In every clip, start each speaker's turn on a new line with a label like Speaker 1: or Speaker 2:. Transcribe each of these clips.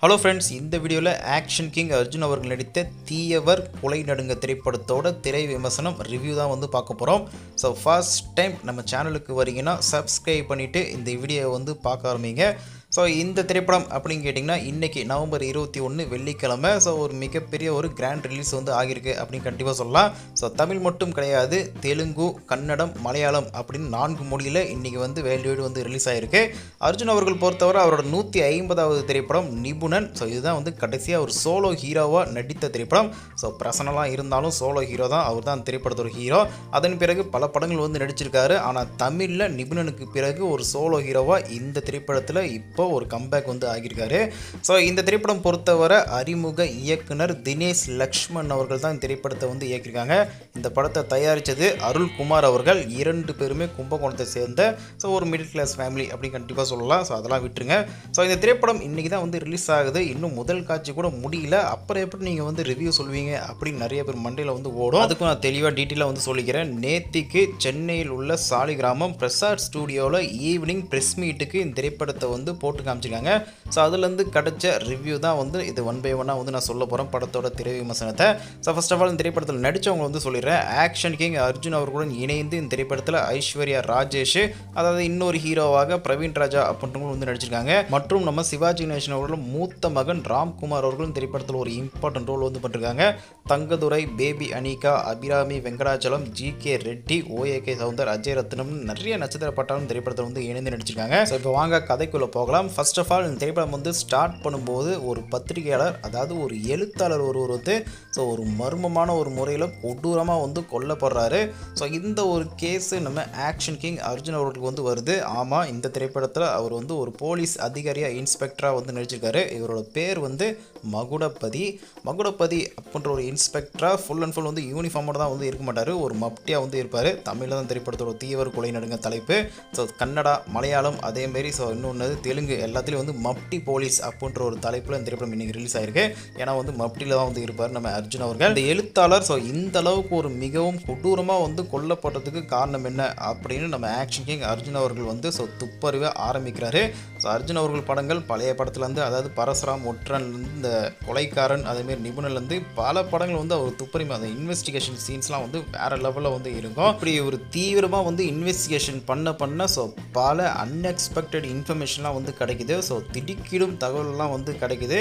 Speaker 1: Hello friends, இந்த வீடியோவில் action king Arjun அவர்கள் நடித்த தீயவர் கொலை நடுங்க திரைப்படத்தோட திரை விமர்சனம் ரிவ்யூ தான் வந்து பார்க்க போகிறோம். ஸோ ஃபர்ஸ்ட் டைம் நம்ம சேனலுக்கு வரீங்கன்னா சப்ஸ்கிரைப் பண்ணிவிட்டு இந்த வீடியோவை வந்து பார்க்க ஆரம்பிங்க. ஸோ இந்த திரைப்படம் அப்படின்னு கேட்டிங்கன்னா இன்றைக்கி நவம்பர் 21 வெள்ளிக்கிழமை ஒரு மிகப்பெரிய ஒரு கிராண்ட் ரிலீஸ் வந்து ஆகியிருக்கு அப்படின்னு கண்டிப்பாக சொல்லலாம். ஸோ தமிழ் மட்டும் கிடையாது, தெலுங்கு, கன்னடம், மலையாளம் அப்படின்னு 4 மொழியில் இன்றைக்கி வந்து வேல்யூடு வந்து ரிலீஸ் ஆகிருக்கு. அர்ஜுன் அவர்கள் பொறுத்தவரை அவரோட 150வது திரைப்படம் நிபுணன். ஸோ இதுதான் வந்து கடைசியாக ஒரு சோலோ ஹீரோவாக நடித்த திரைப்படம். ஸோ பிரசனலாக இருந்தாலும் சோலோ ஹீரோ தான், அவர் தான் திரைப்படத்தோட ஹீரோ. அதன் பிறகு பல படங்கள் வந்து நடிச்சிருக்காரு. ஆனால் தமிழில் நிபுணனுக்கு பிறகு ஒரு சோலோ ஹீரோவாக இந்த திரைப்படத்தில் இப்போ ஒரு கம்பேக் வந்து ஆகியிருக்காரு. ஸோ இந்த திரைப்படம் பொறுத்தவரை அறிமுக இயக்குனர் தினேஷ் லக்ஷ்மண் அவர்கள் தான் இந்த திரைப்படத்தை வந்து இயக்கியிருக்காங்க. இந்த படத்தை தயாரித்தது அருள்குமார் அவர்கள். 2 பேருமே கும்பகோணத்தை சேர்ந்த ஒரு மிடில் கிளாஸ் ஃபேமிலி அப்படின்னு கண்டிப்பாக சொல்லலாம். ஸோ அதெல்லாம் விட்டுருங்க. ஸோ இந்த திரைப்படம் இன்றைக்கி தான் வந்து ரிலீஸ் ஆகுது. இன்னும் முதல் காட்சி கூட முடியல, அப்புறம் எப்படி நீங்கள் வந்து ரிவ்யூ சொல்வீங்க அப்படின்னு நிறைய பேர் மண்டையில் வந்து ஓடும். அதுக்கும் நான் தெளிவாக டீட்டெயிலாக வந்து சொல்லிக்கிறேன். நேத்திக்கு சென்னையில் உள்ள சாலிகிராமம் பிரசாத் ஸ்டூடியோவில் ஈவினிங் ப்ரெஸ் மீட்டுக்கு இந்த திரைப்படத்தை வந்து போட்டு காமிச்சிருக்காங்க. ஸோ அதுலேருந்து கிடைச்ச ரிவ்யூ தான் வந்து இது 1 by 1 வந்து நான் சொல்ல போகிறேன் படத்தோட திரை விமர்சனத்தை. ஸோ ஃபர்ஸ்ட் ஆஃப் ஆல் இந்த திரைப்படத்தில் நடித்தவங்க வந்து சொல்லிடுறேன். ஆக்ஷன் கிங் அர்ஜுன் அவர்களுடன் இணைந்து இந்த திரைப்படத்தில் ஐஸ்வர்யா ராஜேஷ், அதாவது இன்னொரு ஹீரோவாக பிரவீன் ராஜா அப்படின்றவங்க வந்து நடிச்சிருக்காங்க. மற்றும் நம்ம சிவாஜி கணேசன் அவர்களும் மூத்த மகன் ராம்குமார் அவர்களும் திரைப்படத்தில் ஒரு இம்பார்ட்டன்ட் ரோல் வந்து பண்ணிருக்காங்க. Thangadurai, baby Anika, Abirami Venkatachalam, GK. Reddy, OAK Sundar, Ajay Rathnam, நிறைய நட்சத்திர பட்டாலும் திரைப்படத்தில் வந்து இணைந்து நடிச்சிருக்காங்க. ஸோ இப்போ வாங்க கதைக்குள்ளே போகலாம். ஃபர்ஸ்ட் ஆஃப் ஆல் இந்த திரைப்படம் வந்து ஸ்டார்ட் பண்ணும்போது ஒரு பத்திரிகையாளர், அதாவது ஒரு எழுத்தாளர் ஒருவர் வந்து ஒரு மர்மமான ஒரு முறையில் கொடூரமாக வந்து கொல்லப்படுறாரு. ஸோ இந்த ஒரு கேஸு நம்ம ஆக்ஷன் கிங் அர்ஜுன் அவர்களுக்கு வந்து வருது. ஆமாம், இந்த திரைப்படத்தில் அவர் வந்து ஒரு போலீஸ் அதிகாரியாக இன்ஸ்பெக்டராக வந்து நடிச்சிருக்காரு. இவரோட பேர் வந்து மகுடபதி. மகுடபதி அப்படின்ற ஒரு இன்ஸ்பெக்டராக ஃபுல் அண்ட் ஃபுல் வந்து யூனிஃபார்மோட தான் வந்து இருக்க மாட்டார், ஒரு மப்டியாக வந்து இருப்பார். தமிழில் தான் திரைப்படத்தோட தீவிர கொலை நடுங்க தலைப்பு. ஸோ கன்னடா, மலையாளம், அதேமாரி இன்னொன்று தெலுங்கு எல்லாத்துலேயும் வந்து மப்டி போலீஸ் அப்படின்ற ஒரு தலைப்பில் இந்த திரைப்படம் இன்றைக்கி ரிலீஸ் ஆகிருக்கு. ஏன்னா வந்து மப்டியில் தான் வந்து இருப்பார் நம்ம அர்ஜுன் அவர்கள். இந்த எழுத்தாளர் இந்த அளவுக்கு ஒரு மிகவும் கொடூரமாக வந்து கொல்லப்படுறதுக்கு காரணம் என்ன அப்படின்னு நம்ம ஆக்ஷன் கிங் அர்ஜுன் அவர்கள் வந்து துப்பறிவை ஆரம்பிக்கிறாரு. அர்ஜுன் அவர்கள் படங்கள் பழைய படத்துலேருந்து, அதாவது பரசுராம், ஒற்றன், இந்த கொலைக்காரன், அதேமாரி நிபுணர்லேருந்து பல படங்கள் வந்து அவர் துப்பறிமை, அந்த இன்வெஸ்டிகேஷன் சீன்ஸ்லாம் வந்து வேறு லெவலில் வந்து இருக்கும். இப்படி ஒரு தீவிரமாக வந்து இன்வெஸ்டிகேஷன் பண்ண பல அன்எக்ஸ்பெக்டட் இன்ஃபர்மேஷன்லாம் வந்து கிடைக்குது. திடுக்கிடும் தகவல்லாம் வந்து கிடைக்குது.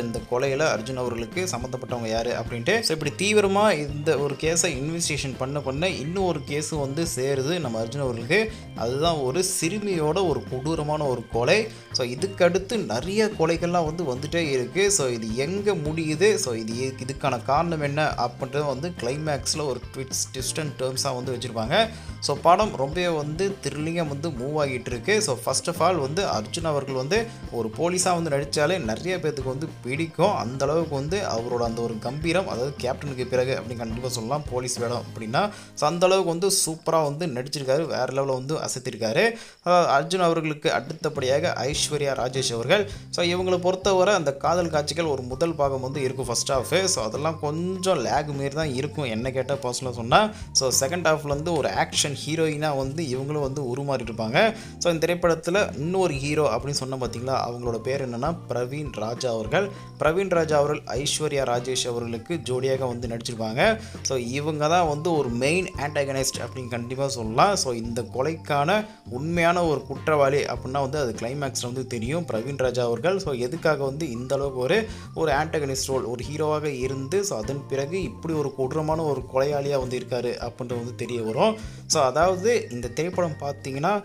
Speaker 1: இந்த கொலையில் அர்ஜுன் அவர்களுக்கு சம்மந்தப்பட்டவங்க யார் அப்படின்ட்டு. இப்படி தீவிரமாக இந்த ஒரு கேஸை இன்வெஸ்டிகேஷன் பண்ண இன்னும் ஒரு கேஸு வந்து சேருது நம்ம அர்ஜுன் அவர்களுக்கு. அதுதான் ஒரு சிறுமியோட ஒரு கொடூரமான ஒரு கொலை. இதுக்கடுத்து நிறைய கொலைகள்லாம் வந்து வந்துட்டே இருக்குது. இது எங்கே முடியுது, இதுக்கான காரணம் என்ன அப்படின்றது வந்து கிளைமேக்ஸில் ஒரு ட்விஸ்ட் அண்ட் டேர்ம்ஸாக வந்து வச்சுருப்பாங்க. படம் ரொம்பவே வந்து த்ரில்லிங்காக வந்து மூவ் ஆகிட்டு இருக்கு. ஃபர்ஸ்ட் ஆஃப் ஆல் வந்து அர்ஜுன் அவர்கள் வந்து ஒரு போலீஸாக வந்து நடித்தாலே நிறைய பேர்த்துக்கு வந்து பிடிக்கும். அந்தளவுக்கு வந்து அவரோட அந்த ஒரு கம்பீரம், அதாவது கேப்டனுக்கு பிறகு அப்படின்னு கண்டிப்பாக சொல்லலாம் போலீஸ் வேடம் அப்படின்னா. அந்தளவுக்கு வந்து சூப்பராக வந்து நடிச்சிருக்காரு, வேறு லெவலில் வந்து அசைத்திருக்காரு. அர்ஜுன் அவர்களுக்கு அடுத்தபடியாக ஐஸ்வர்யா ராஜேஷ் அவர்கள். இவங்களை பொறுத்தவரை அந்த காதல் காட்சிகள் ஒரு முதல் பாகம் வந்து இருக்கும் ஃபர்ஸ்ட் ஹாஃபு. அதெல்லாம் கொஞ்சம் லேக் மாரி தான் இருக்கும் என்ன கேட்டால் பர்சனலாக சொன்னால். செகண்ட் ஹாஃப்லேருந்து ஒரு ஆக்ஷன் ஹீரோயினாக வந்து இவங்களும் வந்து உருமாறி இருப்பாங்க. இந்த திரைப்படத்தில் இன்னொரு ஹீரோ அப்படின்னு சொன்ன பார்த்தீங்களா, அவங்களோட பேர் என்னென்னா பிரவீன் ராஜா அவர்கள். பிரவீன் ராஜா அவர்கள் ஐஸ்வர்யா ராஜேஷ் அவர்களுக்கு ஜோடியாக வந்து நடிச்சிருப்பாங்க. இவங்க தான் வந்து ஒரு மெயின் ஆன்டகனிஸ்ட் அப்படின்னு கண்டிப்பாக சொல்லலாம். இந்த கொலைக்கான உண்மையான ஒரு குற்றவாளி அப்படின்னா வந்து அது கிளைமேக்ஸில் வந்து தெரியும் பிரவீன் ராஜா அவர்கள். எதுக்காக வந்து இந்த அளவுக்கு ஒரு ஆன்டகனிஸ்ட் ரோல், ஒரு ஹீரோவாக இருந்து அதன் பிறகு இப்படி ஒரு கொடூரமான ஒரு கொலையாளியாக வந்து இருக்காரு அப்படின்றது வந்து தெரிய வரும். அதாவது இந்த திரைப்படம் பார்த்தீங்கன்னா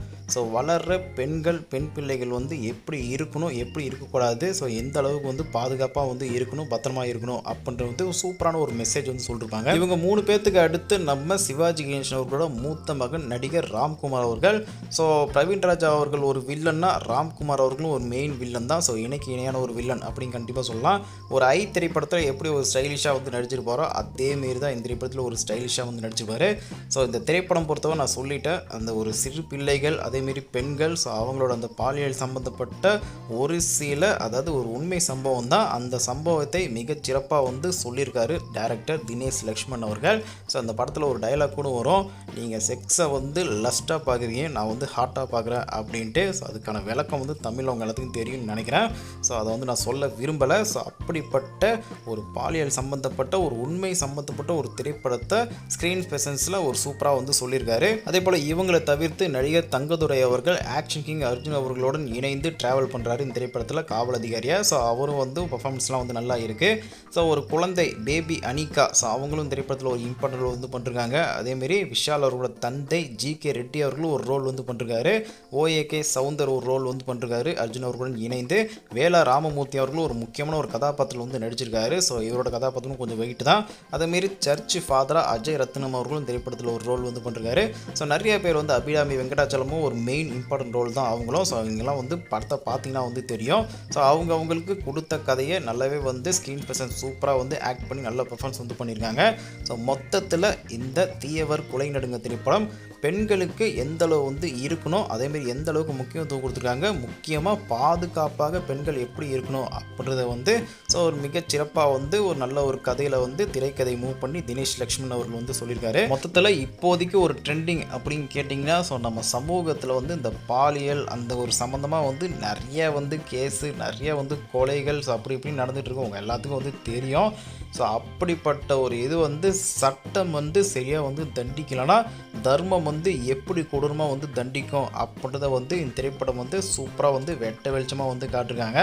Speaker 1: வளர்கிற பெண் பிள்ளைகள் வந்து எப்படி இருக்கணும், எப்படி இருக்கக்கூடாது, எந்த அளவுக்கு வந்து பாதுகாப்பாக வந்து இருக்கணும், பத்திரமா இருக்கணும் அப்படின்றது வந்து சூப்பரான ஒரு மெசேஜ் வந்து சொல்லியிருப்பாங்க. இவங்க 3 பேர்த்துக்கு அடுத்து நம்ம சிவாஜி கணேசன் அவர்களோட மூத்த மகன் நடிகர் ராம்குமார் அவர்கள். பிரவீன் ராஜா அவர்கள் ஒரு வில்லன்னா, ராம்குமார் அவர்களும் ஒரு மெயின் வில்லன் தான். இணைக்கு இணையான ஒரு வில்லன் அப்படின்னு கண்டிப்பாக சொல்லலாம். ஒரு திரைப்படத்தில் எப்படி ஒரு ஸ்டைலிஷாக வந்து நடிச்சிருப்பாரோ அதேமாரி தான் இந்த திரைப்படத்தில் ஒரு ஸ்டைலிஷாக வந்து நடிச்சிருப்பாரு. இந்த திரைப்படம் பொறுத்தவரை நான் சொல்லிட்டேன், அந்த ஒரு சிறு பிள்ளைகள், அதே அதேமாரி பெண்கள். ஸோ அவங்களோட அந்த பாலியல் சம்மந்தப்பட்ட ஒரு சில அதாவது ஒரு உண்மை சம்பவம் தான். அந்த சம்பவத்தை மிகச்சிறப்பாக வந்து சொல்லியிருக்காரு டைரக்டர் தினேஷ் லக்ஷ்மண் அவர்கள். ஸோ அந்த படத்தில் ஒரு டைலாக் கூட வரும், நீங்கள் செக்ஸை வந்து லஸ்ட்டாக பார்க்குறீங்க, நான் வந்து ஹார்ட்டாக பார்க்குறேன் அப்படின்ட்டு. ஸோ அதுக்கான விளக்கம் வந்து தமிழ் அவங்க எல்லாத்துக்கும் தெரியும்னு நினைக்கிறேன். ஸோ அதை வந்து நான் சொல்ல விரும்பலை. ஸோ அப்படிப்பட்ட ஒரு பாலியல் சம்மந்தப்பட்ட ஒரு உண்மை சம்மந்தப்பட்ட ஒரு திரைப்படத்தை ஸ்க்ரீன் ப்ரெசன்ஸில் ஒரு சூப்பராக வந்து சொல்லியிருக்காரு. அதே போல் இவங்களை தவிர்த்து நடிகர் தங்கதுரை அவர்கள் ஆக்ஷன் கிங் அர்ஜுன் அவர்களுடன் இணைந்து ட்ராவல் பண்ணுறாரு இந்த திரைப்படத்தில் காவல் அதிகாரியாக. ஸோ அவரும் வந்து பர்ஃபார்மன்ஸ்லாம் வந்து நல்லா இருக்குது. ஸோ ஒரு குழந்தை பேபி அனிகா, ஸோ அவங்களும் திரைப்படத்தில் ஒரு இம்பார்ட்டன்ட் ரோல் வந்து பண்ணிருக்காங்க. அதேமாரி விஷால் அவர்களோட தந்தை ஜி.கே. ரெட்டி அவர்களும் ஒரு ரோல் வந்து பண்ணிருக்காரு. ஓஏகே சவுந்தர் ஒரு ரோல் வந்து பண்ணிருக்காரு அர்ஜுன் அவர்களுடன் இணைந்து. வேலா ராமமூர்த்தி அவர்களும் ஒரு முக்கியமான ஒரு கதாபாத்திரம் வந்து நடிச்சிருக்காரு. ஸோ இவரோட கதாபாத்திரம் கொஞ்சம் வெயிட் தான். அதேமாரி சர்ச் ஃபாதரா அஜய் ரத்னம் அவர்களும் திரைப்படத்தில் ஒரு ரோல் வந்து பண்ணிருக்காரு. ஸோ நிறைய பேர் வந்து அபிராமி வெங்கடாச்சலமும் ஒரு மெயின் இம்பார்ட்டன்ட் ரோல் தான் அவங்களும். ஸோ அவங்கெல்லாம் வந்து படத்தை பார்த்தீங்கன்னா வந்து தெரியும். ஸோ அவங்களுக்கு கொடுத்த கதையை நல்லாவே வந்து ஸ்க்ரீன் ப்ரெசன்ஸ் சூப்பராக வந்து ஆக்ட் பண்ணி நல்ல பெர்ஃபார்மன்ஸ் வந்து பண்ணியிருக்காங்க. ஸோ மொத்தத்தில் இந்த தீயவர் குலை நடுங்க திரைப்படம் பெண்களுக்கு எந்த அளவு வந்து இருக்கணும், அதேமாரி எந்த அளவுக்கு முக்கியத்துவம் கொடுத்துருக்காங்க, முக்கியமாக பாதுகாப்பாக பெண்கள் எப்படி இருக்கணும் அப்படின்றத வந்து ஸோ ஒரு மிகச்சிறப்பாக வந்து ஒரு நல்ல ஒரு கதையில் வந்து திரைக்கதை மூவ் பண்ணி தினேஷ் லக்ஷ்மண் அவர்கள் வந்து சொல்லியிருக்காரு. மொத்தத்தில் இப்போதைக்கு ஒரு ட்ரெண்டிங் அப்படின்னு கேட்டிங்கன்னா ஸோ நம்ம சமூகத்தில் வந்து இந்த பாலியல் அந்த ஒரு சம்மந்தமாக வந்து நிறைய வந்து கேஸு, நிறைய வந்து கொலைகள் ஸோ அப்படி இப்படின்னு நடந்துகிட்டு இருக்கும். உங்கள் எல்லாத்துக்கும் வந்து தெரியும். ஸோ அப்படிப்பட்ட ஒரு இது வந்து சட்டம் வந்து சரியாக வந்து தண்டிக்கலைன்னா தர்மம் வந்து எப்படி கொடூரமாக வந்து தண்டிக்கும் அப்படின்றத வந்து இந்த திரைப்படம் வந்து சூப்பராக வந்து வெட்ட வெளிச்சமாக வந்து காட்டிருக்காங்க.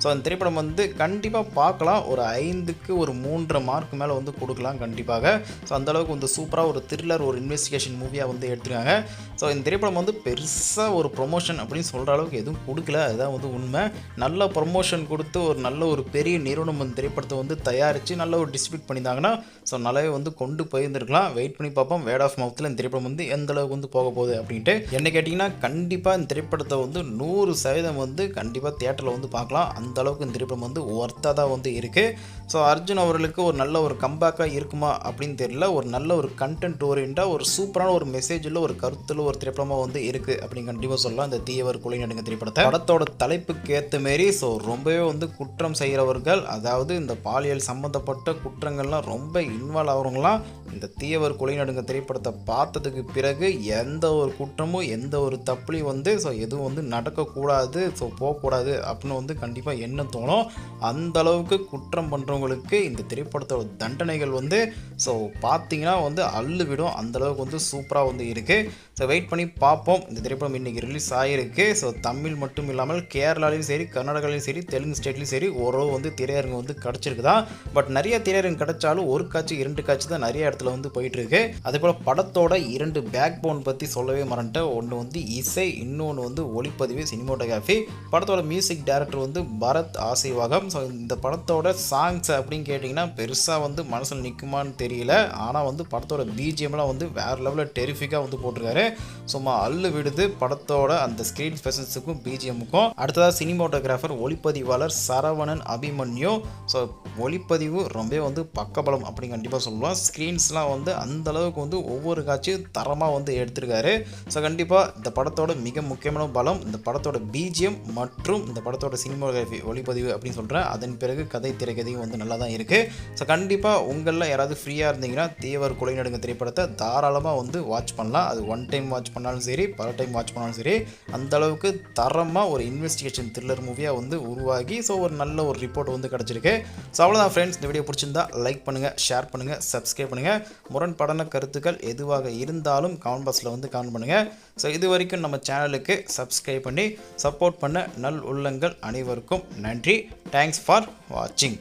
Speaker 1: ஸோ அந்த திரைப்படம் வந்து கண்டிப்பாக பார்க்கலாம். ஒரு 5க்கு ஒரு 3.5 மார்க் மேலே வந்து கொடுக்கலாம் கண்டிப்பாக. ஸோ அந்தளவுக்கு வந்து சூப்பராக ஒரு த்ரில்லர் ஒரு இன்வெஸ்டிகேஷன் மூவியாக வந்து எடுத்துருக்காங்க. ஸோ இந்த திரைப்படம் வந்து பெருசாக ஒரு ப்ரொமோஷன் அப்படின்னு சொல்கிற அளவுக்கு எதுவும் கொடுக்கல, அதுதான் வந்து உண்மை. நல்ல ப்ரொமோஷன் கொடுத்து ஒரு நல்ல ஒரு பெரிய நிறுவனம் இந்த திரைப்படத்தை வந்து தயாரித்து நல்ல ஒரு டிஸ்ட்ரிபியூட் பண்ணியிருந்தாங்கன்னா ஸோ நல்லாவே வந்து கொண்டு போயிருந்துருக்கலாம். வெயிட் பண்ணி பார்ப்போம் வேர்ட் ஆஃப் மவுத்தில் இந்த திரைப்படம் வந்து எந்த அளவுக்கு வந்து போக போகுது அப்படின்ட்டு. என்ன கேட்டிங்கன்னா கண்டிப்பாக இந்த திரைப்படத்தை வந்து 100% வந்து கண்டிப்பாக தியேட்டரில் வந்து பார்க்கலாம். அந்த அளவுக்கு இந்த திரைப்படம் வந்து ஒர்த்தாக தான் வந்து இருக்குது. ஸோ அர்ஜுன் அவர்களுக்கு ஒரு நல்ல ஒரு கம்பேக்காக இருக்குமா அப்படின்னு தெரியல. ஒரு நல்ல ஒரு கண்டென்ட் ஓரியண்டாக ஒரு சூப்பரான ஒரு மெசேஜில் ஒரு கருத்தில் ஒரு திரைப்படமாக வந்து இருக்குது அப்படின்னு கண்டிப்பாக சொல்லலாம் இந்த தீயவர் குலை நடுங்க திரைப்படத்தை. படத்தோட தலைப்புக்கு ஏற்ற மாரி ஸோ ரொம்பவே வந்து குற்றம் செய்கிறவர்கள், அதாவது இந்த பாலியல் சம்மந்தப்பட்ட குற்றங்கள்லாம் ரொம்ப இன்வால்வ் ஆகிறவங்களாம் இந்த தீயவர் குலை நடுங்க திரைப்படத்தை பார்த்ததுக்கு பிறகு எந்த ஒரு குற்றமும் எந்த ஒரு தப்புலையும் வந்து ஸோ எதுவும் வந்து நடக்கக்கூடாது, ஸோ போகக்கூடாது அப்படின்னு வந்து கண்டிப்பாக என்ன தோணும். அந்த அளவுக்கு குற்றம் பண்ணுறவங்களுக்கு இந்த திரைப்படத்தோட தண்டனைகள் வந்து ஸோ பார்த்தீங்கன்னா வந்து அள்ளு விடும். அந்தளவுக்கு வந்து சூப்பராக வந்து இருக்குது. ஸோ வெயிட் பண்ணி பார்ப்போம். இந்த திரைப்படம் இன்றைக்கி ரிலீஸ் ஆகிருக்கு. ஸோ தமிழ் மட்டும் இல்லாமல் கேரளாலையும் சரி, கர்நாடகாலையும் சரி, தெலுங்கு ஸ்டேட்லையும் சரி ஓரளவு வந்து திரையரங்கு வந்து கிடச்சிருக்குதான். பட் நிறைய திரையரங்கு கிடைச்சாலும் ஒரு காட்சி 2 காட்சி தான் நிறைய இடத்துல வந்து போயிட்டுருக்கு. அதே போல் படத்தோட 2 பேக் போன் பற்றி சொல்லவே மறந்துட்டேன். ஒன்று வந்து இசை, இன்னொன்று வந்து ஒளிப்பதிவு சினிமோட்டோகிராஃபி. படத்தோட மியூசிக் டைரக்டர் வந்து பரத் ஆசீர்வாகம். ஸோ இந்த படத்தோட சாங்ஸ் அப்படின்னு கேட்டிங்கன்னா பெருசாக வந்து மனசில் நிற்குமான்னு தெரியல. ஆனால் வந்து படத்தோட பிஜிஎம்லாம் வந்து வேறு லெவலில் டெரிஃபிக்காக வந்து போட்டிருக்காரு. சும்மா அள்ளு விடுது படத்தோட அந்த ஸ்க்ரீன் ஸ்பெஷன்ஸுக்கும் பிஜிஎம்முக்கும். அடுத்ததாக சினிமோட்டோகிராஃபர் ஒளிப்பதிவாளர் சரவணன் அபிமன்யு. ஸோ ஒளிப்பதிவு ரொம்ப வந்து பக்கபலம் அப்படின்னு கண்டிப்பாக சொல்லுவான். ஸ்க்ரீன்ஸ்லாம் வந்து அந்தளவுக்கு வந்து ஒவ்வொரு காட்சியும் தரமாக வந்து எடுத்திருக்காரு. ஸோ கண்டிப்பாக இந்த படத்தோட மிக முக்கியமான பலம் இந்த படத்தோட பிஜிஎம் மற்றும் இந்த படத்தோட சினிமோகிராஃபி ஒளிப்பதிவு அப்படின்னு சொல்கிறேன். அதன் பிறகு கதை திரைக்கதையும் வந்து நல்லா தான் இருக்குது. ஸோ கண்டிப்பாக உங்களில் யாராவது ஃப்ரீயாக இருந்தீங்கன்னா தீயவர் குலை நடுங்க திரைப்படத்தை தாராளமாக வந்து வாட்ச் பண்ணலாம். அது 1 டைம் வாட்ச் பண்ணாலும் சரி, பல டைம் வாட்ச் பண்ணாலும் சரி, அந்தளவுக்கு தரமாக ஒரு இன்வெஸ்டிகேஷன் த்ரில்லர் மூவியாக வந்து உருவாகி ஸோ ஒரு நல்ல ஒரு ரிப்போர்ட் வந்து கிடச்சிருக்கு. ஸோ அவ்வளோதான் ஃப்ரெண்ட்ஸ். இந்த வீடியோ பிடிச்சிருந்தா லைக் பண்ணுங்கள், ஷேர் பண்ணுங்கள், சப்ஸ்கிரைப் பண்ணுங்கள். முரண்படான கருத்துக்கள் எதுவாக இருந்தாலும் கமெண்ட் பாக்ஸில் வந்து கமெண்ட் பண்ணுங்கள். ஸோ இது வரைக்கும் நம்ம சேனலுக்கு சப்ஸ்கிரைப் பண்ணி சப்போர்ட் பண்ண நல் உள்ளங்கள் அனைவருக்கும் நன்றி. தேங்க்ஸ் ஃபார் வாட்சிங்.